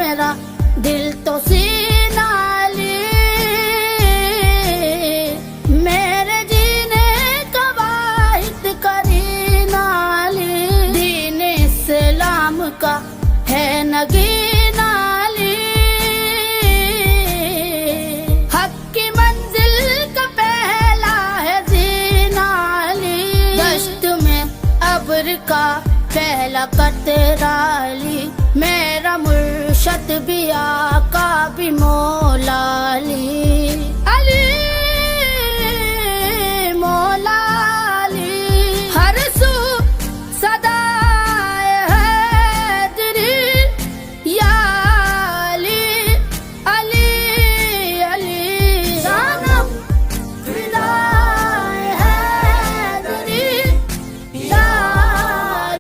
मेरा दिल तो सीना ली, मेरे जीने का वाहिद करीना ली, दीन इस्लाम का है नगीना ली, हक की मंजिल का पहला है जीना ली, दश्त में अब्र का पहला कतरा ली, मेरा मुर्शद भी आका भी मौला ली।